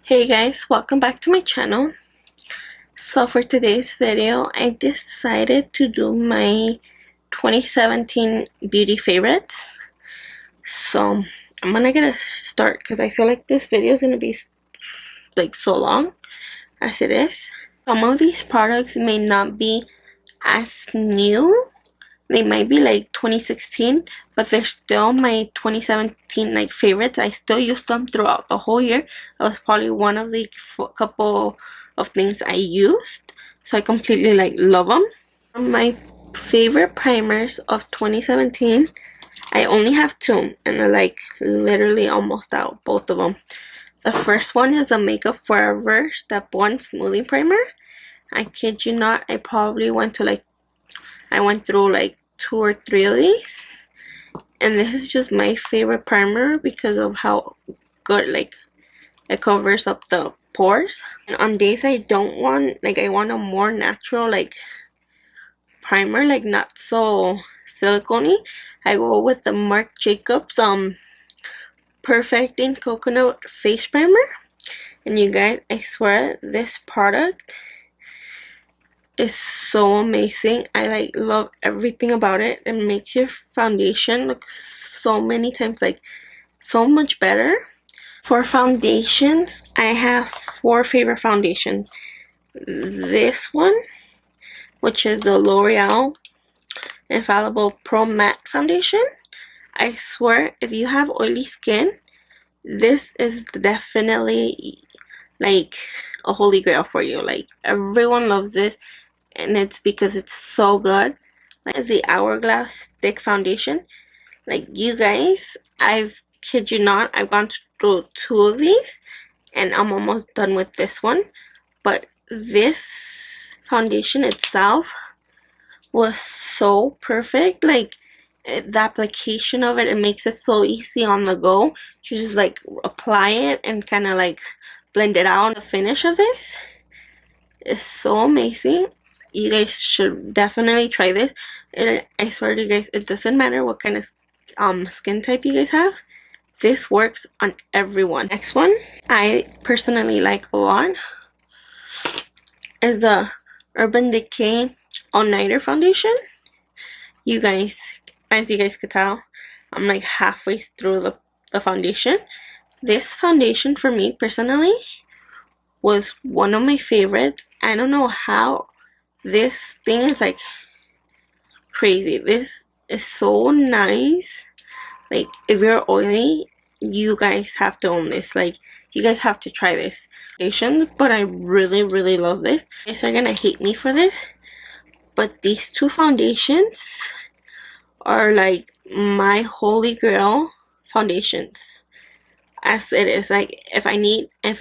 Hey guys, welcome back to my channel. So for today's video, I decided to do my 2017 beauty favorites. So I'm gonna get a start because I feel like this video is gonna be like so long as it is. Some of these products may not be as new. They might be like 2016, but they're still my 2017 like favorites. I still use them throughout the whole year. That was probably one of the couple of things I used, so I completely like love them. My favorite primers of 2017, I only have two, and they're like literally almost out, both of them. The first one is a Makeup Forever Step 1 Smoothing Primer. I kid you not, I went through like 2 or 3 of these, and this is just my favorite primer because of how good like it covers up the pores. And on days I don't want, like, I want a more natural like primer, like not so silicone-y, I go with the Marc Jacobs Perfecting Coconut Face Primer. And you guys, I swear this product is so amazing. I like love everything about it. It makes your foundation look so many times like so much better. For foundations, I have 4 favorite foundations. This one, which is the L'Oreal Infallible Pro Matte Foundation. I swear, if you have oily skin, this is definitely like a holy grail for you. Like, everyone loves this, and it's because it's so good. Like, it's the Hourglass Stick Foundation. Like, you guys, I've kid you not, I've gone through 2 of these, and I'm almost done with this one. But this foundation itself was so perfect. Like, the application of it, it makes it so easy on the go. You just like apply it and kind of like blend it out. The finish of this is so amazing. You guys should definitely try this. And I swear to you guys, it doesn't matter what kind of skin type you guys have. This works on everyone. Next one I personally like a lot is the Urban Decay All Nighter Foundation. You guys, as you guys could tell, I'm like halfway through the foundation. This foundation for me personally was one of my favorites. I don't know how this thing is like crazy. This is so nice. Like, if you're oily, you guys have to own this. Like, you guys have to try this foundation. But I really love this. You guys are gonna hate me for this, but these 2 foundations are like my holy grail foundations. As it is, like, if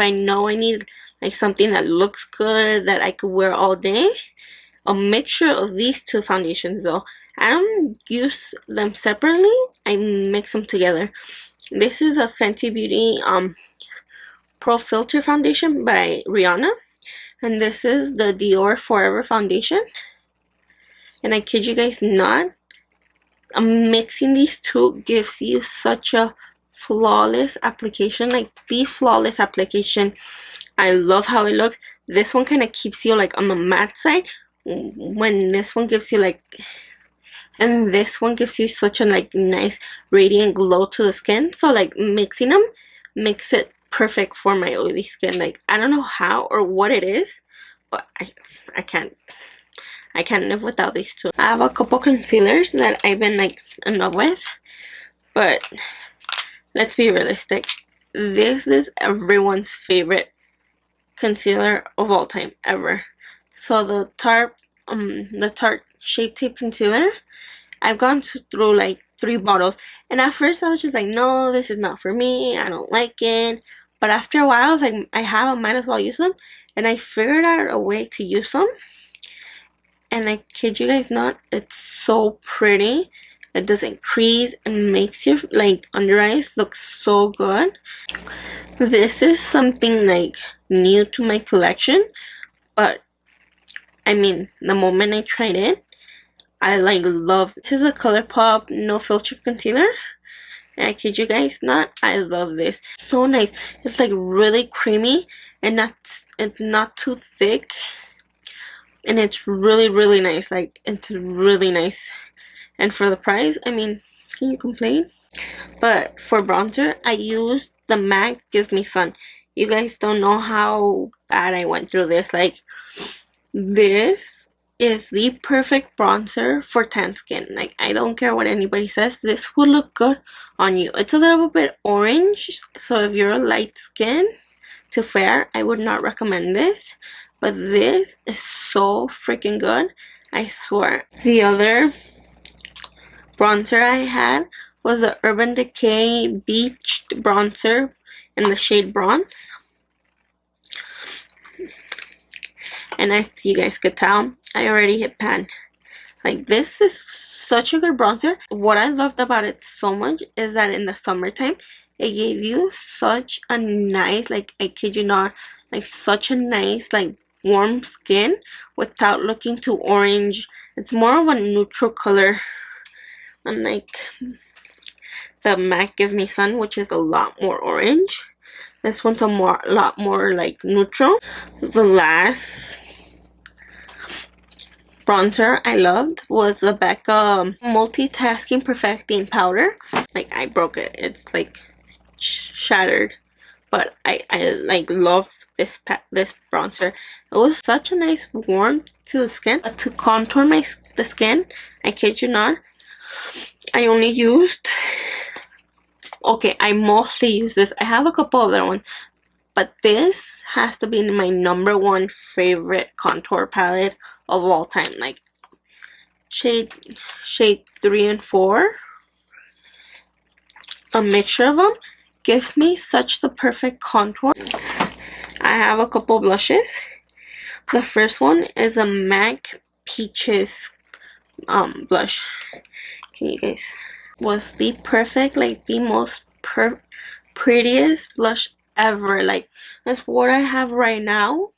I know I need like something that looks good that I could wear all day, a mixture of these 2 foundations though. I don't use them separately, I mix them together. This is a Fenty Beauty Pro Filter Foundation by Rihanna, and this is the Dior Forever Foundation. And I kid you guys not, mixing these 2 gives you such a flawless application, like the flawless application. I love how it looks. This one kind of keeps you like on the matte side, when this one gives you like, and this one gives you such a like nice radiant glow to the skin. So like mixing them makes it perfect for my oily skin. Like, I don't know how or what it is, but I can't live without these 2. I have a couple concealers that I've been like in love with, but let's be realistic. This is everyone's favorite concealer of all time ever. So the Tarte Shape Tape Concealer, I've gone through like 3 bottles, and at first I was just like, no, this is not for me, I don't like it. But after a while I was like, I might as well use them, and I figured out a way to use them. And I kid you guys not, it's so pretty. It doesn't crease and makes your like under eyes look so good. This is something like new to my collection, but I mean, the moment I tried it, I like love. This is a Colourpop No Filter Concealer, And I kid you guys not, I love this. So nice. It's like really creamy and it's not too thick. And it's really, really nice. Like, it's really nice. And for the price, I mean, can you complain? But for bronzer, I used the MAC Give Me Sun. You guys don't know how bad I went through this. Like, this is the perfect bronzer for tan skin. Like, I don't care what anybody says, this will look good on you. It's a little bit orange, so if you're a light skin to fair, I would not recommend this. But this is so freaking good, I swear. The other bronzer I had was the Urban Decay Beach Bronzer in the shade Bronze. And as you guys could tell, I already hit pan. Like, this is such a good bronzer. What I loved about it so much is that in the summertime, it gave you such a nice, like, I kid you not, like, such a nice, like, warm skin without looking too orange. It's more of a neutral color, unlike the MAC Give Me Sun, which is a lot more orange. This one's a lot more like neutral. The last bronzer I loved was the Becca Multitasking Perfecting Powder. Like, I broke it. It's like shattered. But I like love this bronzer. It was such a nice warmth to the skin. But to contour the skin, I kid you not, I only used, okay, I mostly use this. I have a couple other ones, but this has to be my #1 favorite contour palette of all time. Like, shade 3 and 4, a mixture of them gives me such the perfect contour. I have a couple blushes. The first one is a MAC Peaches blush. Can you guys? Was the perfect, like, the most prettiest blush ever. Like, that's what I have right now.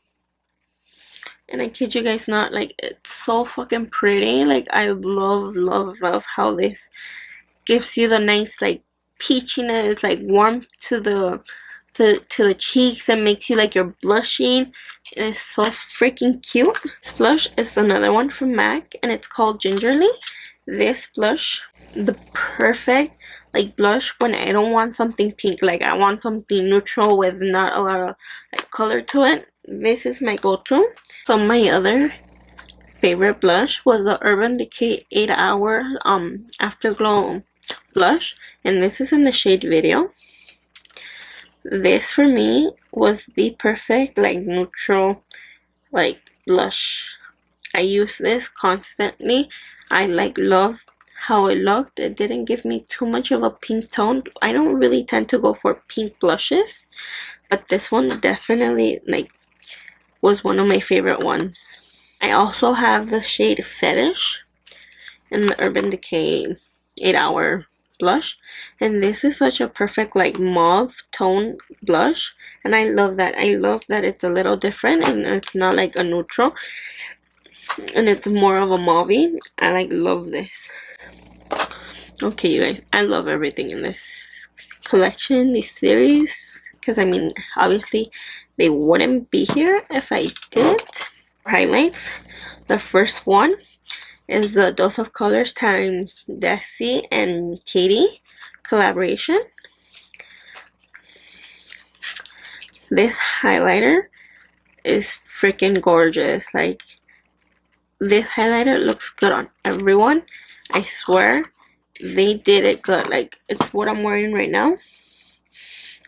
And I kid you guys not, like, it's so fucking pretty. Like, I love, love, love how this gives you the nice, like, peachiness, like, warmth to the cheeks and makes you like you're blushing. It is so freaking cute. This blush is another one from MAC, and it's called Gingerly. This blush, the perfect, like, blush when I don't want something pink. Like, I want something neutral with not a lot of, like, color to it. This is my go-to. So my other favorite blush was the Urban Decay 8 Hour Afterglow blush, and this is in the shade Video. This for me was the perfect, like, neutral, like, blush. I use this constantly. I like love how it looked. It didn't give me too much of a pink tone. I don't really tend to go for pink blushes, but this one definitely, like, was one of my favorite ones. I also have the shade Fetish in the Urban Decay 8 Hour blush, and this is such a perfect, like, mauve tone blush, and I love that. I love that it's a little different and it's not like a neutral, and it's more of a mauve. I like love this. Okay, you guys, I love everything in this collection, this series, because I mean, obviously they wouldn't be here if I didn't. Highlights, the first one is the Dose of Colors times Desi and Katy collaboration. This highlighter is freaking gorgeous. Like, this highlighter looks good on everyone. I swear they did it good. Like, it's what I'm wearing right now.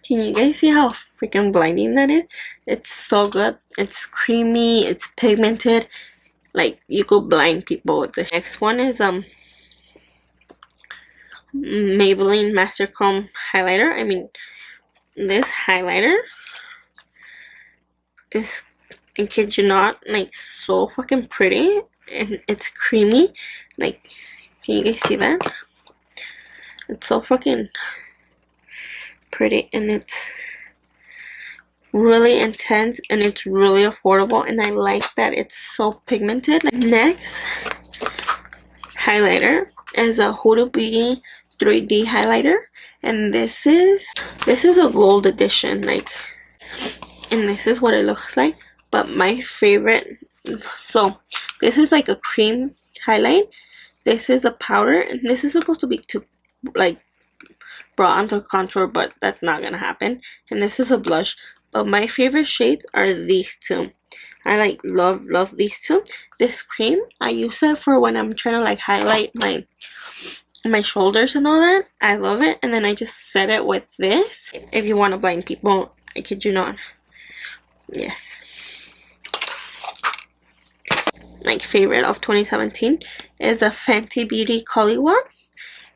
Can you guys see how freaking blinding that is? It's so good. It's creamy, it's pigmented. Like, you could blind people with this. Next one is Maybelline Master Chrome highlighter. I mean, this highlighter is, I kid you not, like, so fucking pretty, and it's creamy. Like, can you guys see that? It's so fucking pretty, and it's really intense, and it's really affordable, and I like that it's so pigmented. Next highlighter is a Huda Beauty 3D highlighter, and this is a gold edition, like, and this is what it looks like. But my favorite, so this is like a cream highlight, this is a powder, and this is supposed to be to like bronze or contour, but that's not gonna happen. And this is a blush, but my favorite shades are these two. I like love these two. This cream, I use it for when I'm trying to like highlight my shoulders and all that. I love it. And then I just set it with this. If you want to blind people, I kid you not. Yes. My favorite of 2017 is a Fenty Beauty Killawatt.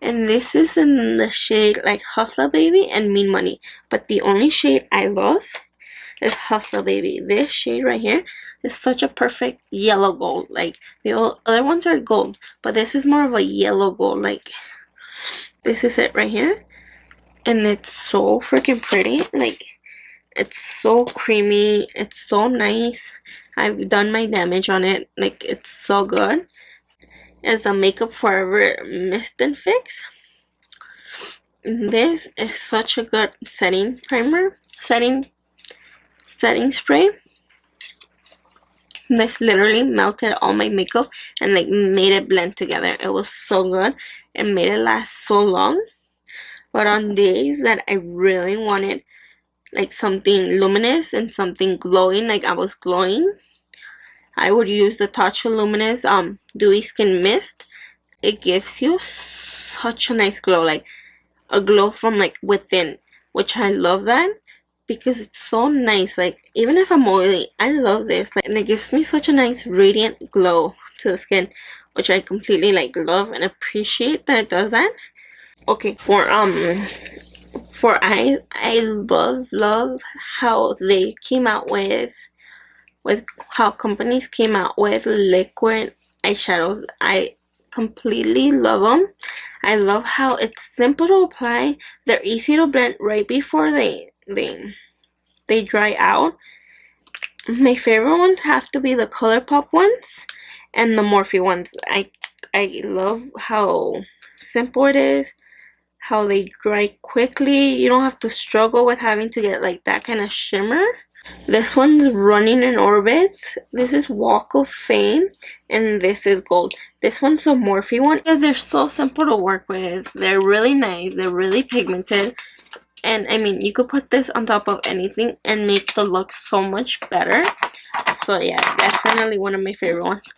And this is in the shade like Hustla Baby and Mean Money. But the only shade I love is Hustla Baby. This shade right here is such a perfect yellow gold. Like the other ones are gold, but this is more of a yellow gold. Like this is it right here, and it's so freaking pretty. Like it's so creamy. It's so nice. I've done my damage on it. Like it's so good. It's a Makeup Forever Mist and Fix. This is such a good setting primer. Setting spray. This literally melted all my makeup and like made it blend together. It was so good. It made it last so long. But on days that I really wanted like something luminous and something glowing, like I was glowing, I would use the Tacha Luminous Dewy Skin Mist. It gives you such a nice glow, like a glow from like within, which I love that because it's so nice. Like even if I'm oily, I love this, like, and it gives me such a nice radiant glow to the skin, which I completely like love and appreciate that it does that. Okay, for eyes, I love how they came out with how companies came out with liquid eyeshadows. I completely love them. I love how it's simple to apply. They're easy to blend right before they dry out. My favorite ones have to be the Colourpop ones and the Morphe ones. I love how simple it is, how they dry quickly. You don't have to struggle with having to get like that kind of shimmer. This one's Running in Orbits. This is Walk of Fame, and this is Gold. This one's a Morphe one because they're so simple to work with. They're really nice. They're really pigmented. And I mean, you could put this on top of anything and make the look so much better. So yeah, definitely one of my favorite ones.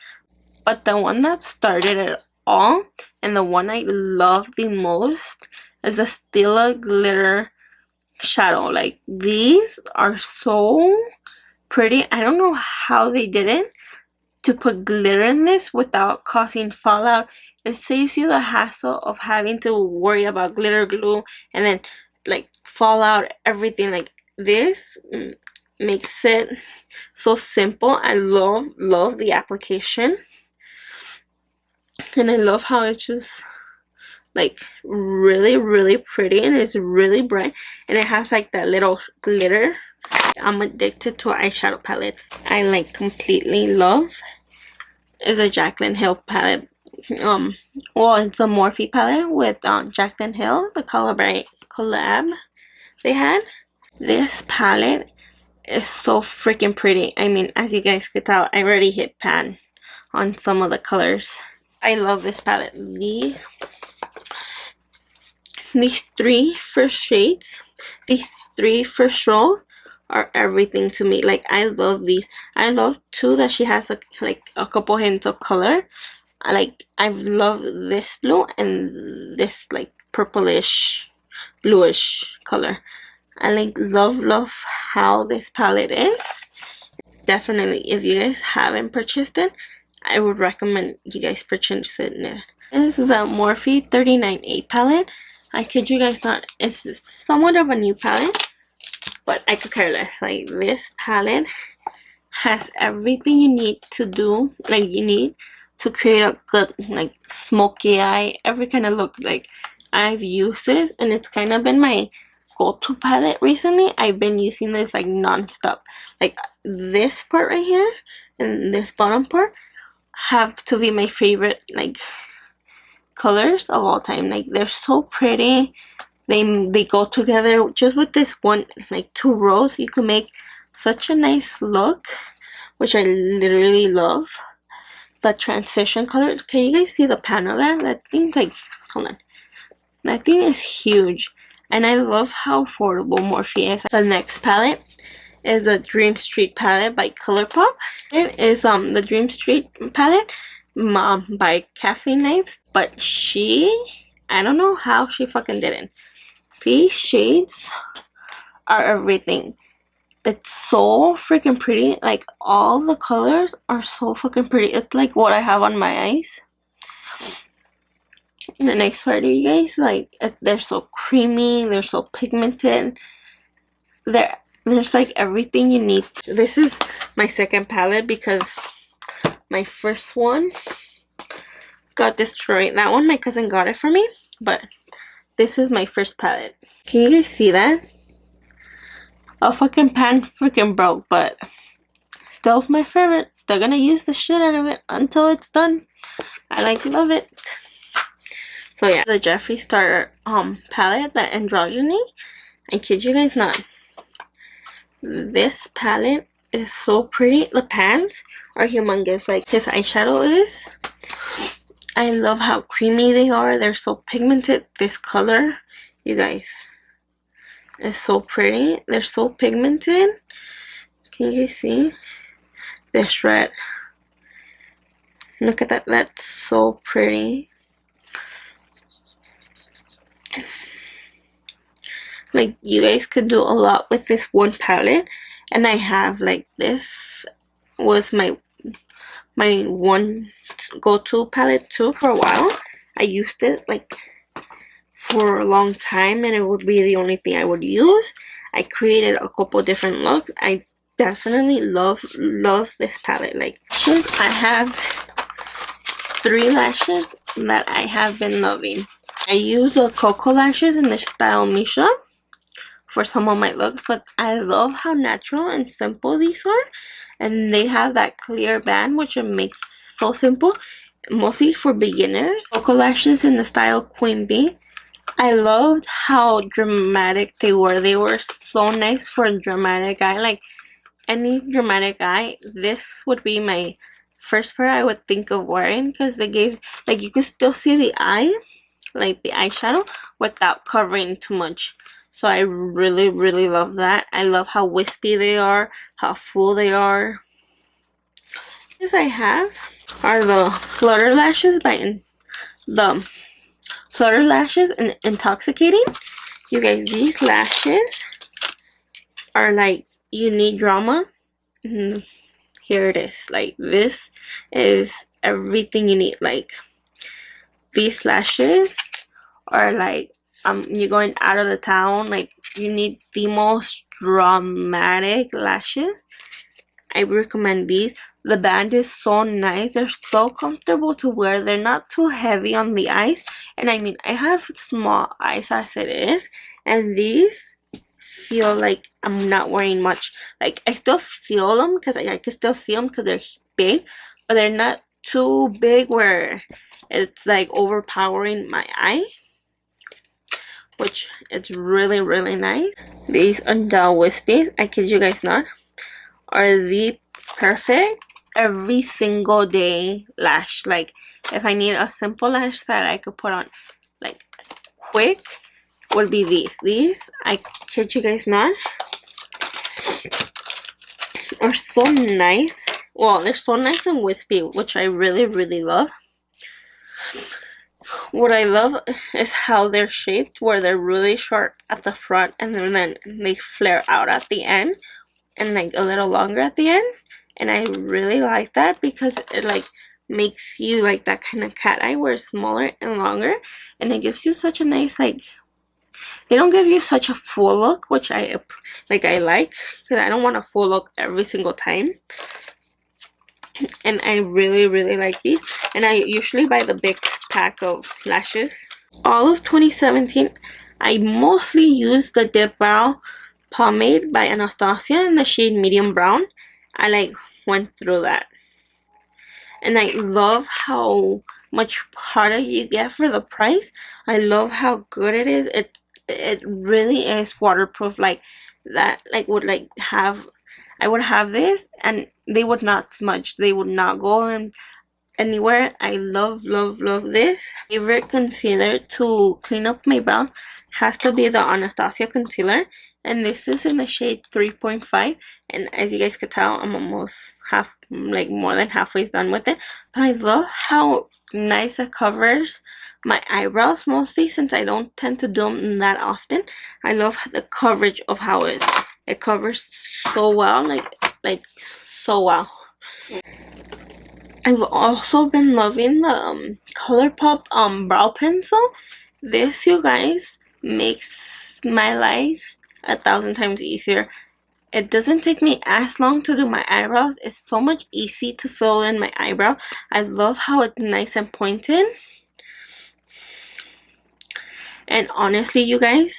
But the one that started it all, and the one I love the most, is a Stila Glitter Shadow. Like these are so pretty. I don't know how they did it to put glitter in this without causing fallout. It saves you the hassle of having to worry about glitter glue and then like fallout, everything. Like this makes it so simple. I love the application, and I love how it's just like really pretty, and it's really bright, and it has like that little glitter. I'm addicted to eyeshadow palettes. I like completely love is a Jaclyn Hill palette. Well, it's a Morphe palette with Jaclyn Hill, the collab they had. This palette is so freaking pretty. I mean, as you guys could tell, I already hit pan on some of the colors. I love this palette. These three first shades, these three first rows are everything to me. Like I love these. I love too that she has like a couple hints of color. I love this blue and this like purplish bluish color. I like love how this palette is. Definitely, if you guys haven't purchased it, I would recommend you guys purchase it. This is the Morphe 39A palette. I kid you guys not, it's somewhat of a new palette, but I could care less. Like this palette has everything you need to do, like you need to create a good like smoky eye, every kind of look. Like I've used this and it's kind of been my go-to palette recently. I've been using this like non-stop. Like this part right here and this bottom part have to be my favorite like colors of all time. Like, they're so pretty. They go together. Just with this one, like 2 rows, you can make such a nice look, which I literally love. The transition color. Can you guys see the pan of that? That thing's like, hold on. That thing is huge. And I love how affordable Morphe is. The next palette is the Dream Street palette by Colourpop. It is the Dream Street palette by Kathleen Knights. But I don't know how she fucking didn't. These shades are everything. It's so freaking pretty. Like, all the colors are so fucking pretty. It's like what I have on my eyes. And I swear to you guys, like, they're so creamy, they're so pigmented. There's like everything you need. This is my second palette because my first one got destroyed. That one my cousin got it for me, but this is my first palette. Can you guys see that? A fucking pan freaking broke, but still my favorite. Still gonna use the shit out of it until it's done. I like love it. So yeah, the Jeffree Star palette, the Androgyny. I kid you guys not. This palette is so pretty. The pans are humongous. Like, his eyeshadow is. I love how creamy they are. They're so pigmented. This color, you guys, is so pretty. They're so pigmented. Can you guys see? This red. Look at that. That's so pretty. Like, you guys could do a lot with this one palette. And I have, like, this was my one go-to palette too for a while. I used it like for a long time and it would be the only thing I would use. I created a couple different looks. I definitely love this palette. Like, I have 3 lashes that I have been loving. I use the Cocoa lashes in the style Misha for some of my looks, but I love how natural and simple these are, and they have that clear band which it makes so simple, mostly for beginners. Cocoa lashes in the style Queen Bee. I loved how dramatic they were. They were so nice for a dramatic eye. Like, any dramatic eye, this would be my first pair I would think of wearing, because they gave, like, you can still see the eye, like the eyeshadow, without covering too much. So I really love that. I love how wispy they are, how full they are. These I have are the Flutter Lashes by the Flutter Lashes and Intoxicating. You guys, these lashes are like, you need drama. Here it is. Like, this is everything you need. Like, these lashes are like, you're going out of the town, like, you need the most dramatic lashes. I recommend these. The band is so nice. They're so comfortable to wear. They're not too heavy on the eyes. And I mean, I have small eyes as it is, and these feel like I'm not wearing much. Like, I still feel them because I can still see them because they're big, but they're not too big where it's like overpowering my eye, which it's really nice. These Undell Wispies, I kid you guys not, are the perfect every single day lash. Like, if I need a simple lash that I could put on like quick, would be these. These, I kid you guys not, are so nice. Well, they're so nice and wispy, which I really love. What I love is how they're shaped, where they're really short at the front and then they flare out at the end and like a little longer at the end. And I really like that because it like makes you like that kind of cat eye where it's smaller and longer, and it gives you such a nice, like, they don't give you such a full look, which I like because I don't want a full look every single time. And I really like these, and I usually buy the big pack of lashes. All of 2017 I mostly used the Dip Brow pomade by Anastasia in the shade medium brown. I like went through that, and I love how much product you get for the price. I love how good it is. It really is waterproof, like that, like would like have, I would have this and they would not smudge, they would not go in anywhere. I love this. Favorite concealer to clean up my brows has to be the Anastasia concealer, and this is in the shade 3.5, and as you guys could tell, I'm almost like more than halfway done with it. But I love how nice it covers my eyebrows, mostly since I don't tend to do them that often. I love the coverage of how it covers so well, like so well. I've also been loving the Colourpop brow pencil. This, you guys, makes my life 1,000 times easier. It doesn't take me as long to do my eyebrows. It's so much easy to fill in my eyebrow. I love how it's nice and pointed. And honestly, you guys,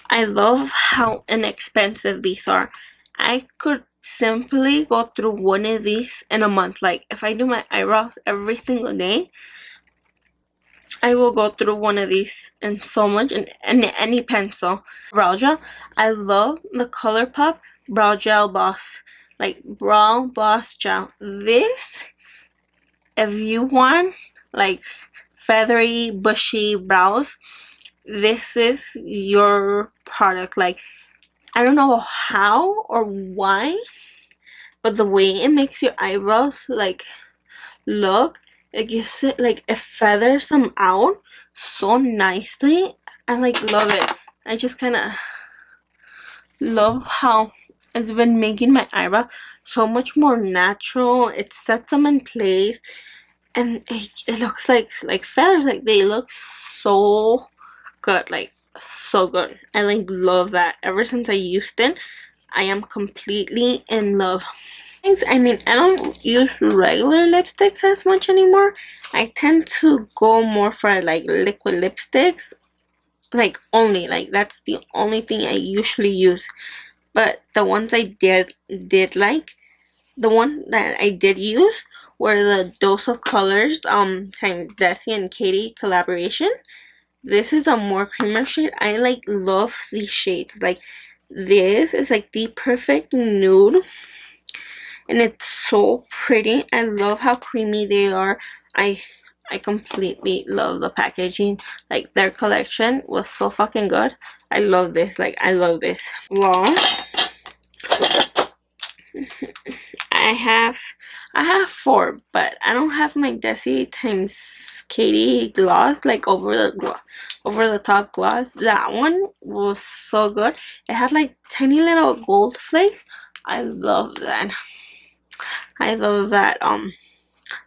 I love how inexpensive these are. I could simply go through one of these in a month. Like if I do my eyebrows every single day, I will go through one of these and so much, and any pencil. Brow gel, I love the Colourpop brow gel boss, like brow boss gel. This, if you want like feathery bushy brows, this is your product. Like I don't know how or why, but the way it makes your eyebrows like look, it gives it like, it feathers them out so nicely. I like love it. I just kind of love how it's been making my eyebrows so much more natural. It sets them in place, and it looks like feathers. Like they look so good, like so good. I like love that. Ever since I used it, I am completely in love. I mean, I don't use regular lipsticks as much anymore. I tend to go more for like liquid lipsticks, like only, like that's the only thing I usually use. But the ones I did like, the one that I did use were the Dose of Colors times Desi and Katy collaboration. This is a more creamer shade. I like love these shades. Like this is like the perfect nude, and it's so pretty. I love how creamy they are. I completely love the packaging. Like their collection was so fucking good. I love this. Like I love this. Gloss. I have 4, but I don't have my Desi times Katy gloss, like over the top gloss. That one was so good. It had like tiny little gold flakes. I love that. I love that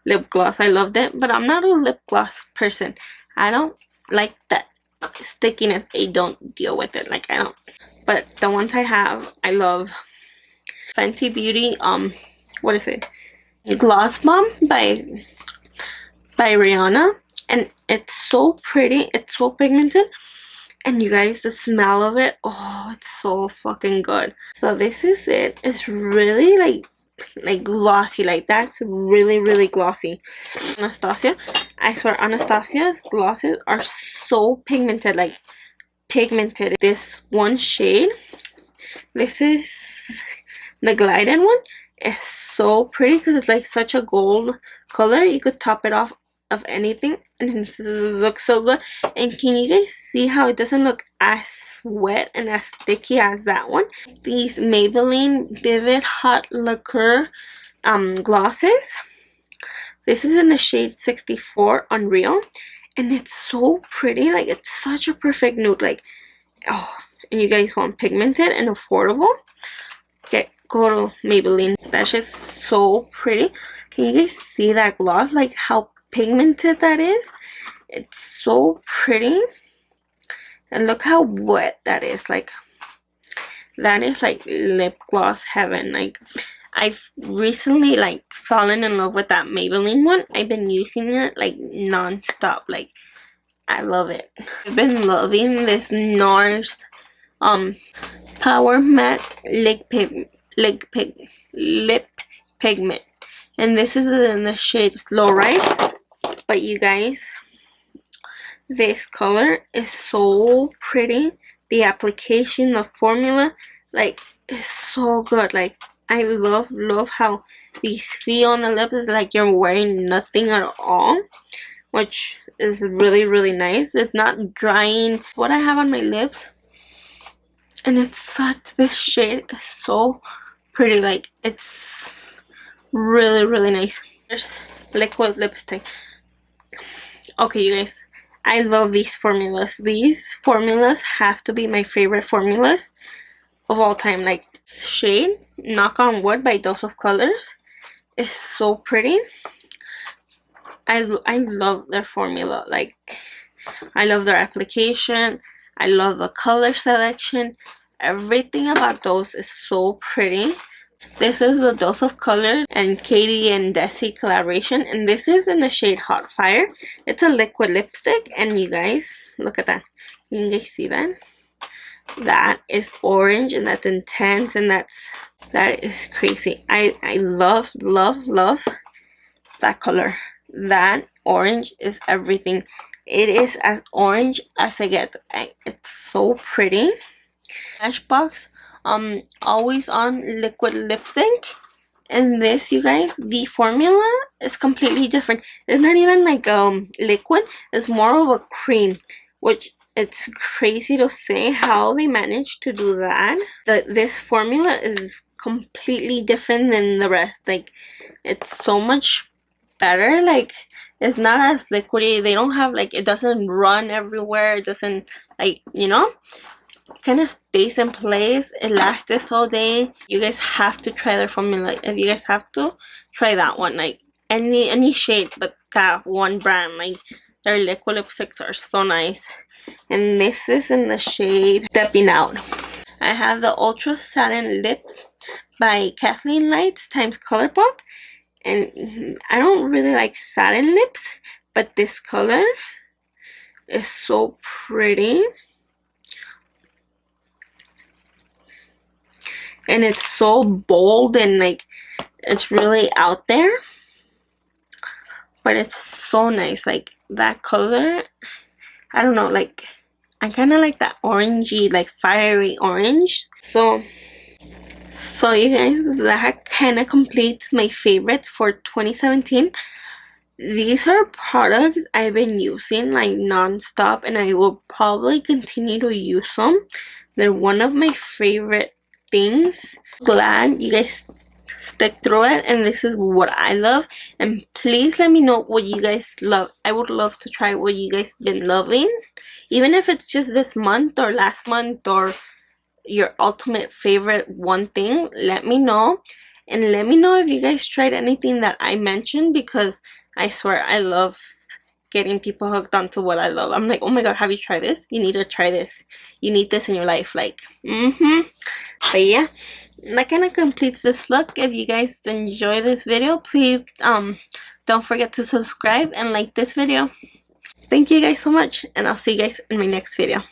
lip gloss. I loved it, but I'm not a lip gloss person. I don't like that stickiness. I don't deal with it. Like I don't. But the ones I have, I love. Fenty Beauty, what is it? Gloss Bomb by Rihanna, and it's so pretty. It's so pigmented, and you guys, the smell of it, oh, it's so fucking good. So this is it. It's really like glossy. Like that's really glossy. Anastasia, I swear, Anastasia's glosses are so pigmented. Like pigmented. This one shade, this is the glided one, is so pretty because it's like such a gold color. You could top it off of anything and it looks so good. And can you guys see how it doesn't look as wet and as sticky as that one? These Maybelline Vivid Hot Lacquer glosses. This is in the shade 64 Unreal, and it's so pretty. Like it's such a perfect nude. Like, oh, and you guys want pigmented and affordable, go to Maybelline. That's just so pretty. Can you guys see that gloss? Like how pigmented that is? It's so pretty. And look how wet that is. Like that is like lip gloss heaven. Like I've recently like fallen in love with that Maybelline one. I've been using it like non-stop. Like I love it. I've been loving this NARS Power Matte lip pigment, and this is in the shade Slow Ride. But you guys, this color is so pretty. The application, the formula, like, is so good. Like, I love how these feel on the lips. It's like you're wearing nothing at all, which is really nice. It's not drying. What I have on my lips, and it's such, this shade is so pretty. Like, it's really nice. There's liquid lipstick. Okay, you guys, I love these formulas. These formulas have to be my favorite formulas of all time. Like, shade Knock on Wood by Dose of Colors is so pretty. I love their formula. Like, I love their application. I love the color selection. Everything about those is so pretty. This is the Dose of Colors and Katy and Desi collaboration, and this is in the shade Hot Fire. It's a liquid lipstick, and you guys, look at that. You guys see that? That is orange, and that's intense, and that is crazy. I love that color. That orange is everything. It is as orange as I get. It's so pretty. Smashbox Always On liquid lipstick, and this, you guys, the formula is completely different. It's not even like liquid. It's more of a cream, which it's crazy to say how they managed to do that. This formula is completely different than the rest. Like, it's so much better. Like, it's not as liquidy. They don't have, like, it doesn't run everywhere. It doesn't, like, you know, kind of stays in place. It lasts this whole day. You guys have to try their formula. If you guys have to try that one, like any shade, but that one brand, like, their liquid lipsticks are so nice. And this is in the shade Stepping Out. I have the Ultra Satin Lips by Kathleen Lights times Colourpop, and I don't really like satin lips, but this color is so pretty. And it's so bold, and like, it's really out there, but it's so nice. Like, that color, I don't know, like, I kind of like that orangey, like fiery orange. So you guys, that kind of completes my favorites for 2017. These are products I've been using like non-stop, and I will probably continue to use them. They're one of my favorite things. Glad you guys stick through it, and this is what I love. And please let me know what you guys love. I would love to try what you guys been loving, even if it's just this month or last month, or your ultimate favorite one thing. Let me know, and let me know if you guys tried anything that I mentioned, because I swear I love getting people hooked onto what I love. I'm like, oh my god, have you tried this? You need to try this. You need this in your life. Like, but yeah, that kind of completes this look. If you guys enjoy this video, please don't forget to subscribe and like this video. Thank you guys so much, and I'll see you guys in my next video.